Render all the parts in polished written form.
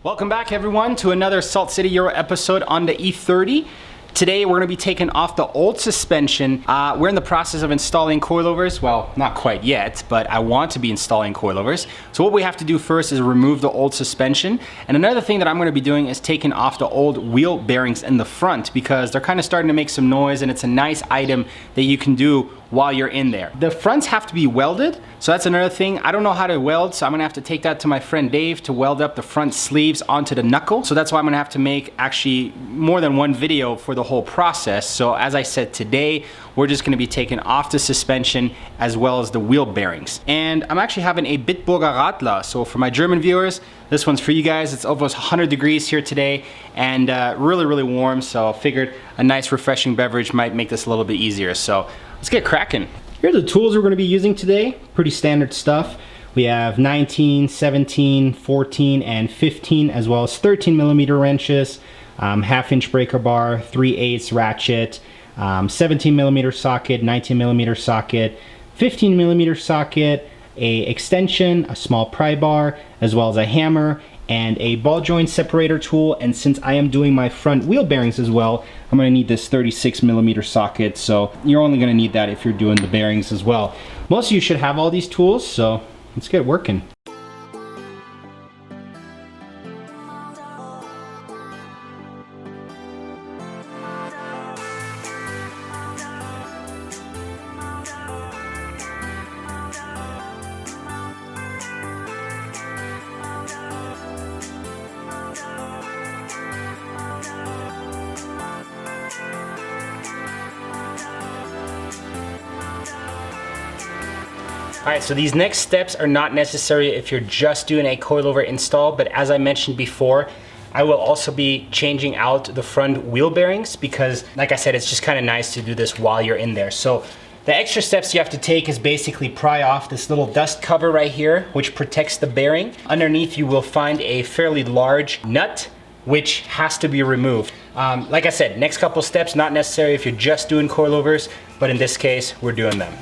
Welcome back everyone to another Salt City Euro episode on the E30. Today we're going to be taking off the old suspension. We're in the process of installing coilovers. Well, not quite yet, but I want to be installing coilovers. So what we have to do first is remove the old suspension. And another thing that I'm going to be doing is taking off the old wheel bearings in the front because they're kind of starting to make some noise, and it's a nice item that you can do while you're in there. The fronts have to be welded, so that's another thing. I don't know how to weld, so I'm gonna have to take that to my friend Dave to weld up the front sleeves onto the knuckle. So that's why I'm gonna have to make actually more than one video for the whole process. So as I said, today we're just gonna be taking off the suspension as well as the wheel bearings. And I'm actually having a Bitburger Radler. So for my German viewers, this one's for you guys. It's almost 100 degrees here today and really warm. So I figured a nice refreshing beverage might make this a little bit easier. So let's get cracking. Here are the tools we're going to be using today. Pretty standard stuff. We have 19, 17, 14, and 15, as well as 13 millimeter wrenches, half-inch breaker bar, 3/8 ratchet, 17 millimeter socket, 19 millimeter socket, 15 millimeter socket, a extension, a small pry bar, as well as a hammer, and a ball joint separator tool. And since I am doing my front wheel bearings as well, I'm going to need this 36 millimeter socket. So you're only going to need that if you're doing the bearings as well. Most of you should have all these tools, so let's get working. Alright, so these next steps are not necessary if you're just doing a coilover install, but as I mentioned before, I will also be changing out the front wheel bearings because, like I said, it's just kind of nice to do this while you're in there. So the extra steps you have to take is basically pry off this little dust cover right here, which protects the bearing. Underneath you will find a fairly large nut, which has to be removed. Like I said, next couple steps, not necessary if you're just doing coilovers, but in this case, we're doing them.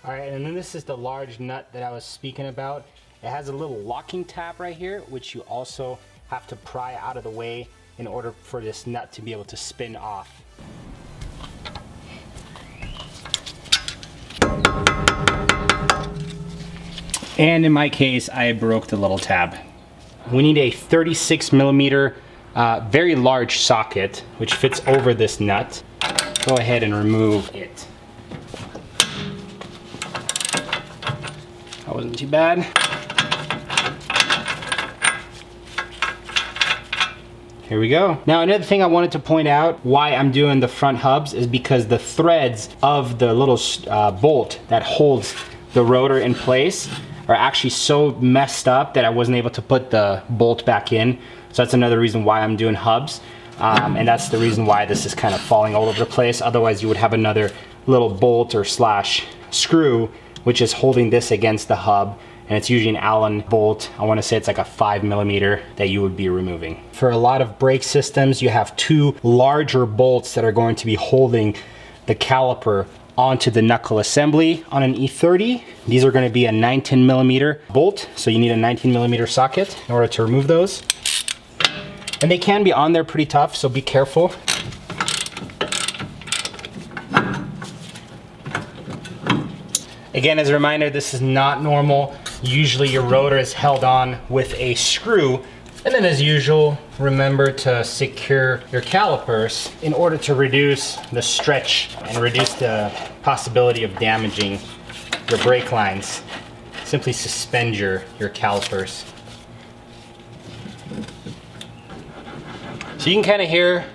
Alright, and then this is the large nut that I was speaking about. It has a little locking tab right here, which you also have to pry out of the way in order for this nut to be able to spin off. And in my case, I broke the little tab. We need a 36 millimeter, very large socket, which fits over this nut. Go ahead and remove it. That wasn't too bad. Here we go. Now another thing I wanted to point out why I'm doing the front hubs is because the threads of the little bolt that holds the rotor in place are actually so messed up that I wasn't able to put the bolt back in. So that's another reason why I'm doing hubs. And that's the reason why this is kind of falling all over the place. Otherwise you would have another little bolt or slash screw which is holding this against the hub, and it's usually an Allen bolt. I want to say it's like a 5 millimeter that you would be removing. For a lot of brake systems, you have two larger bolts that are going to be holding the caliper onto the knuckle assembly. On an E30, these are going to be a 19 millimeter bolt, so you need a 19 millimeter socket in order to remove those. And they can be on there pretty tough, so be careful. Again, as a reminder, this is not normal. Usually your rotor is held on with a screw. And then as usual, remember to secure your calipers in order to reduce the stretch and reduce the possibility of damaging your brake lines. Simply suspend your calipers. So you can kind of hear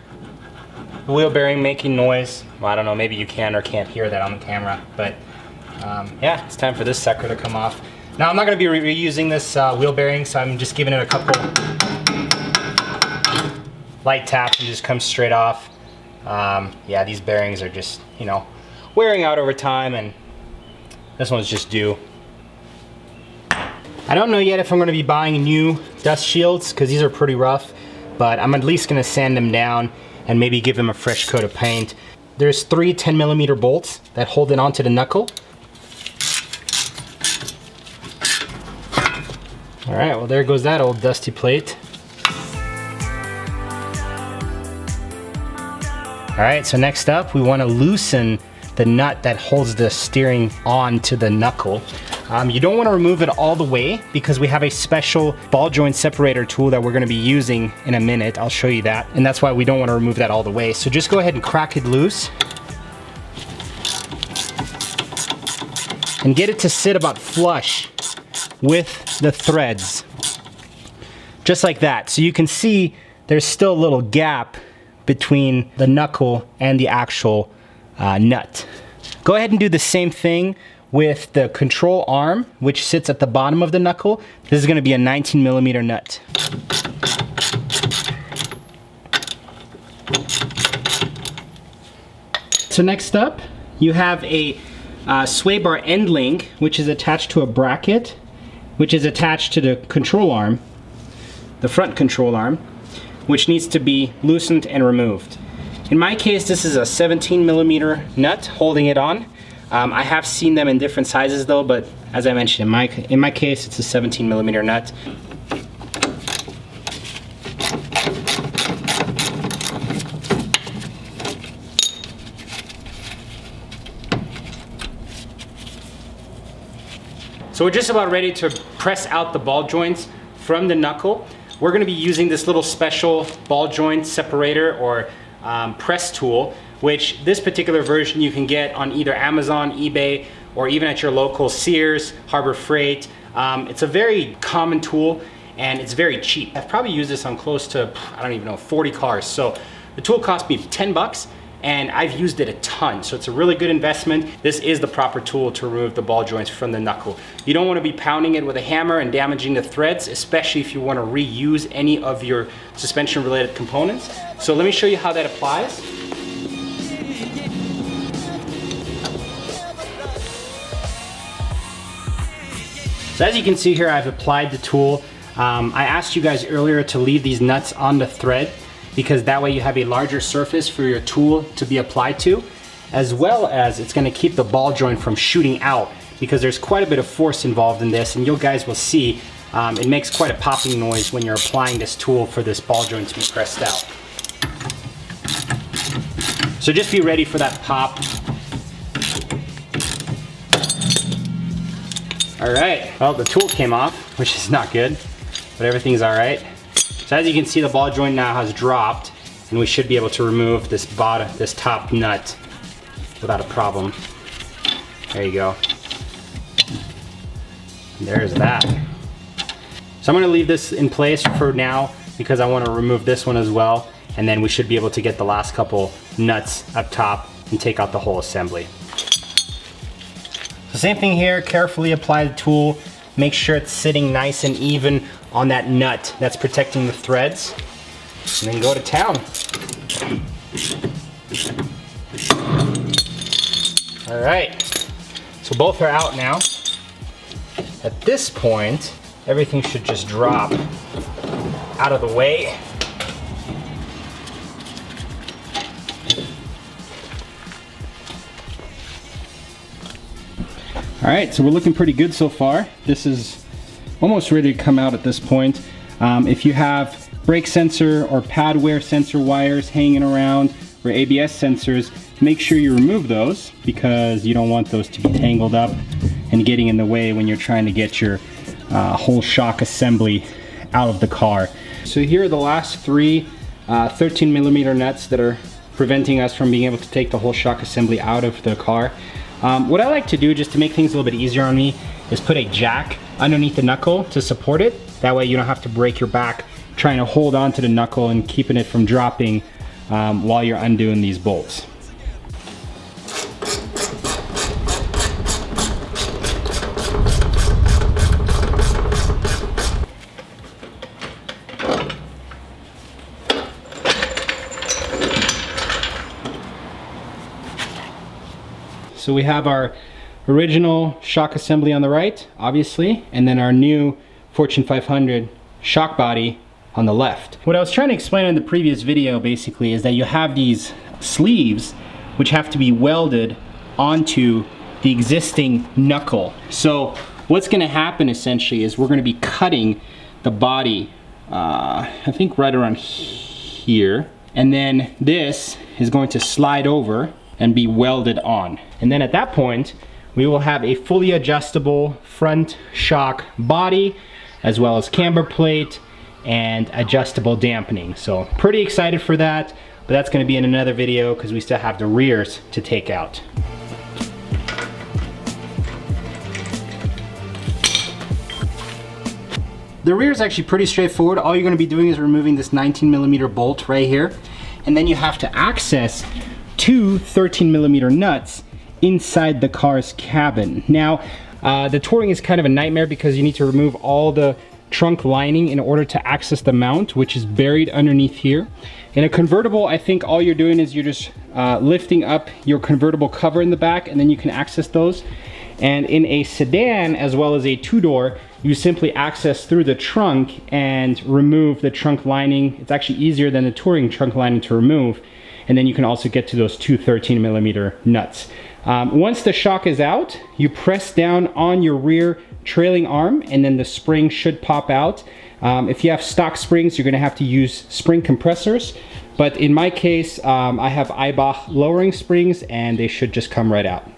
the wheel bearing making noise. Well, I don't know, maybe you can or can't hear that on the camera, but yeah, it's time for this sucker to come off. Now I'm not going to be reusing this wheel bearing, so I'm just giving it a couple light taps and just comes straight off. Yeah, these bearings are just, you know, wearing out over time, and this one's just due. I don't know yet if I'm going to be buying new dust shields because these are pretty rough, but I'm at least going to sand them down and maybe give them a fresh coat of paint. There's 3 10mm bolts that hold it onto the knuckle. All right, well there goes that old dusty plate. All right, so next up, we want to loosen the nut that holds the steering on to the knuckle. You don't want to remove it all the way because we have a special ball joint separator tool that we're going to be using in a minute. I'll show you that. And that's why we don't want to remove that all the way. So just go ahead and crack it loose. And get it to sit about flush with the threads. Just like that. So you can see there's still a little gap between the knuckle and the actual nut. Go ahead and do the same thing with the control arm, which sits at the bottom of the knuckle. This is going to be a 19mm nut. So next up, you have a sway bar end link, which is attached to a bracket, which is attached to the control arm, the front control arm, which needs to be loosened and removed. In my case, this is a 17mm nut holding it on. I have seen them in different sizes though, but as I mentioned, in my case, it's a 17mm nut. So we're just about ready to press out the ball joints from the knuckle. We're going to be using this little special ball joint separator or press tool, which this particular version you can get on either Amazon, eBay, or even at your local Sears, Harbor Freight. It's a very common tool and it's very cheap. I've probably used this on close to, I don't even know, 40 cars. So the tool cost me 10 bucks and I've used it a ton. So it's a really good investment. This is the proper tool to remove the ball joints from the knuckle. You don't want to be pounding it with a hammer and damaging the threads, especially if you want to reuse any of your suspension related components. So let me show you how that applies. So as you can see here, I've applied the tool. I asked you guys earlier to leave these nuts on the thread because that way you have a larger surface for your tool to be applied to, as well as it's going to keep the ball joint from shooting out because there's quite a bit of force involved in this, and you guys will see it makes quite a popping noise when you're applying this tool for this ball joint to be pressed out. So just be ready for that pop. All right, well, the tool came off, which is not good, but everything's all right. So as you can see, the ball joint now has dropped, and we should be able to remove this top nut without a problem. There you go. And there's that. So I'm gonna leave this in place for now because I wanna remove this one as well, and then we should be able to get the last couple nuts up top and take out the whole assembly. So same thing here, carefully apply the tool, make sure it's sitting nice and even on that nut that's protecting the threads, and then go to town. All right, so both are out now. At this point, everything should just drop out of the way. All right, so we're looking pretty good so far. This is almost ready to come out at this point. If you have brake sensor or pad wear sensor wires hanging around or ABS sensors, make sure you remove those because you don't want those to be tangled up and getting in the way when you're trying to get your whole shock assembly out of the car. So here are the last three 13mm nuts that are preventing us from being able to take the whole shock assembly out of the car. What I like to do, just to make things a little bit easier on me, is put a jack underneath the knuckle to support it. That way you don't have to break your back trying to hold on to the knuckle and keeping it from dropping while you're undoing these bolts. So we have our original shock assembly on the right, obviously, and then our new Fortune 500 shock body on the left. What I was trying to explain in the previous video basically is that you have these sleeves which have to be welded onto the existing knuckle. So what's gonna happen essentially is we're gonna be cutting the body, I think right around here. And then this is going to slide over and be welded on. And then at that point, we will have a fully adjustable front shock body, as well as camber plate and adjustable dampening. So pretty excited for that, but that's gonna be in another video because we still have the rears to take out. The rear is actually pretty straightforward. All you're gonna be doing is removing this 19mm bolt right here, and then you have to access two 13mm nuts inside the car's cabin. Now, the touring is kind of a nightmare because you need to remove all the trunk lining in order to access the mount, which is buried underneath here. In a convertible, I think all you're doing is you're just lifting up your convertible cover in the back, and then you can access those. And in a sedan, as well as a two-door, you simply access through the trunk and remove the trunk lining. It's actually easier than the touring trunk lining to remove. And then you can also get to those two 13mm nuts. Once the shock is out, you press down on your rear trailing arm, and then the spring should pop out. If you have stock springs, you're gonna have to use spring compressors. But in my case, I have Eibach lowering springs, and they should just come right out.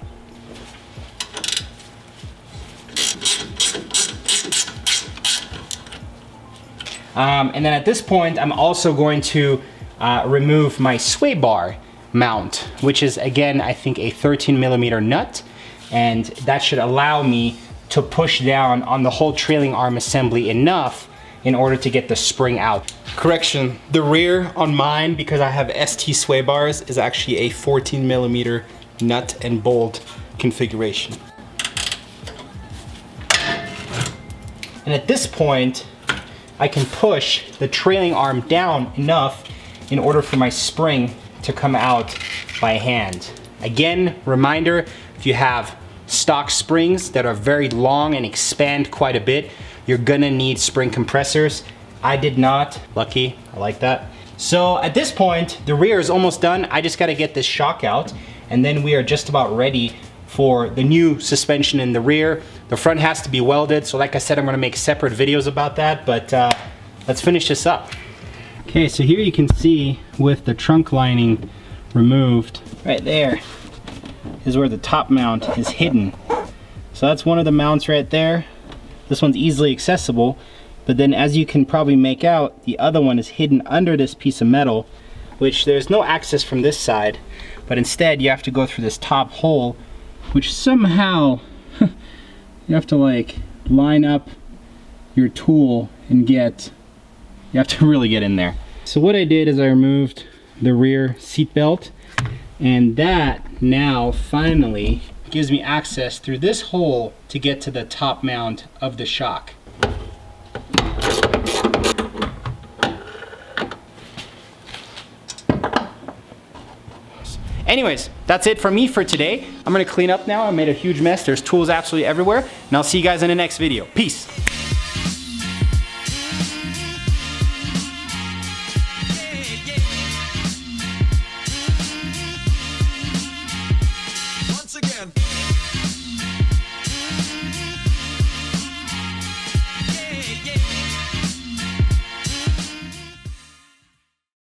And then at this point, I'm also going to remove my sway bar mount, which is again, I think a 13mm nut, and that should allow me to push down on the whole trailing arm assembly enough in order to get the spring out. Correction, the rear on mine, because I have ST sway bars, is actually a 14mm nut and bolt configuration. And at this point, I can push the trailing arm down enough in order for my spring to come out by hand. Again, reminder, if you have stock springs that are very long and expand quite a bit, you're gonna need spring compressors. I did not, lucky, I like that. So at this point, the rear is almost done. I just gotta get this shock out, and then we are just about ready for the new suspension in the rear. The front has to be welded, so like I said, I'm gonna make separate videos about that, but let's finish this up. Okay, so here you can see with the trunk lining removed, right there is where the top mount is hidden. So that's one of the mounts right there. This one's easily accessible, but then as you can probably make out, the other one is hidden under this piece of metal, which there's no access from this side, but instead you have to go through this top hole, which somehow you have to like line up your tool and get, you have to really get in there. So what I did is I removed the rear seat belt, and that now finally gives me access through this hole to get to the top mount of the shock. Anyways, that's it for me for today. I'm gonna clean up now. I made a huge mess. There's tools absolutely everywhere, and I'll see you guys in the next video. Peace.